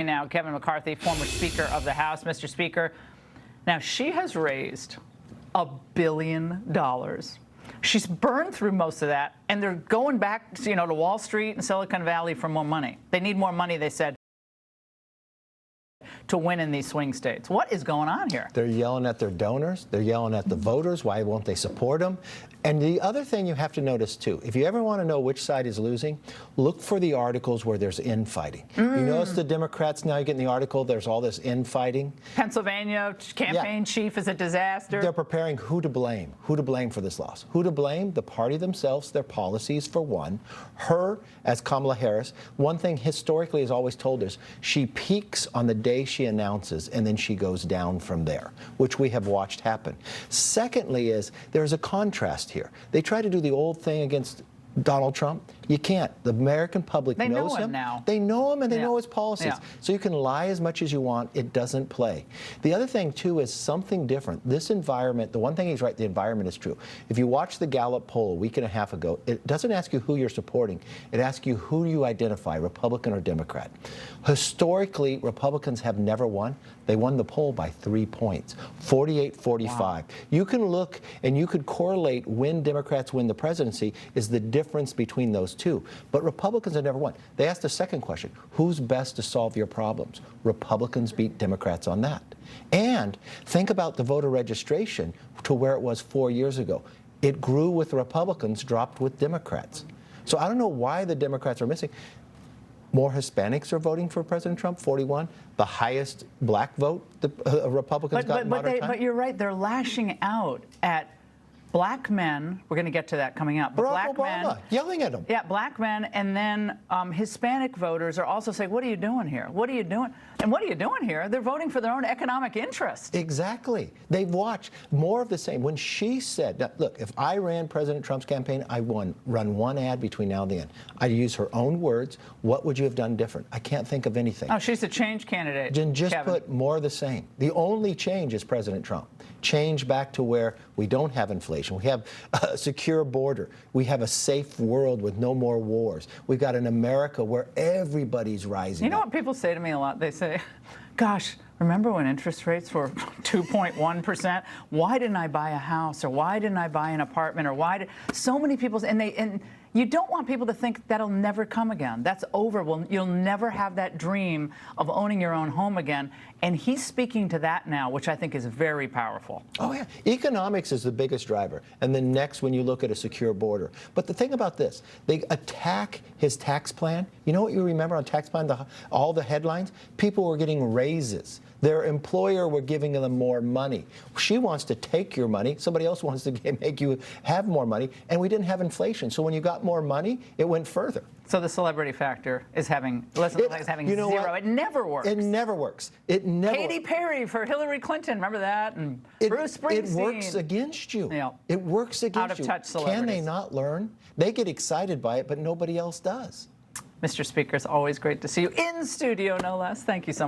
Now, Kevin McCarthy, former Speaker of the House. Mr. Speaker, now she has raised $1 billion. She's burned through most of that, and they're going back, to Wall Street and Silicon Valley for more money. They need more money, they said, to win in these swing states. What is going on here? They're yelling at their donors. They're yelling at the voters. Why won't they support them? And the other thing you have to notice, too, if you ever want to know which side is losing, look for the articles where there's infighting. You notice the Democrats now, you get in the article, there's all this infighting. Pennsylvania campaign chief is a disaster. They're preparing who to blame for this loss. Who to blame? The party themselves, their policies, for one. Her, as Kamala Harris, one thing historically has always told us, she peaks on the day she announces, and then she goes down from there, which we have watched happen. Secondly is, there's a contrast here. They try to do the old thing against Donald Trump. You can't. The American public knows him. Now. They know him, and they know his policies. So you can lie as much as you want. It doesn't play. The other thing, too, is something different. This environment, the one thing he's right, the environment is true. If you watch the Gallup poll a week and a half ago, it doesn't ask you who you're supporting. It asks you who you identify, Republican or Democrat. Historically, Republicans have never won. They won the poll by 3 points, 48-45. Wow. You can look and you could correlate when Democrats win the presidency is the difference between those two. But Republicans have never won. They asked the second question, who's best to solve your problems? Republicans beat Democrats on that. And think about the voter registration to where it was 4 years ago. It grew with Republicans, dropped with Democrats. So I don't know why the Democrats are missing. More Hispanics are voting for President Trump, 41. The highest black vote the Republicans got in modern time. But you're right. They're lashing out at black men. We're going to get to that coming up. But Barack Obama, yelling at them. Yeah, black men. And then Hispanic voters are also saying, what are you doing here? What are you doing? And what are you doing here? They're voting for their own economic interest. Exactly. They've watched more of the same. When she said, now, look, if I ran President Trump's campaign, I would run one ad between now and the end. I'd use her own words. What would you have done different? I can't think of anything. Oh, she's a change candidate. Just Kevin. Put more of the same. The only change is President Trump. Change back to where we don't have inflation. We have a secure border. We have a safe world with no more wars. We've got an America where everybody's rising. You know what people say to me a lot? They say, gosh, remember when interest rates were 2.1%? Why didn't I buy a house? Or why didn't I buy an apartment? Or why did so many people, and you don't want people to think that'll never come again. That's over. Well, you'll never have that dream of owning your own home again. And he's speaking to that now, which I think is very powerful. Oh, yeah. Economics is the biggest driver. And then next, when you look at a secure border. But the thing about this, they attack his tax plan. You know what you remember on tax plan, all the headlines? People were getting raises. Their employer were giving them more money. She wants to take your money. Somebody else wants to make you have more money. And we didn't have inflation. So when you got more money, it went further. So the celebrity factor is having, zero. What? It never works. It never works. It never. Katy Perry for Hillary Clinton. Remember that? And Bruce Springsteen. It works against you. Yeah. It works against you. Out of touch celebrities. Can they not learn? They get excited by it, but nobody else does. Mr. Speaker, it's always great to see you in studio, no less. Thank you so much.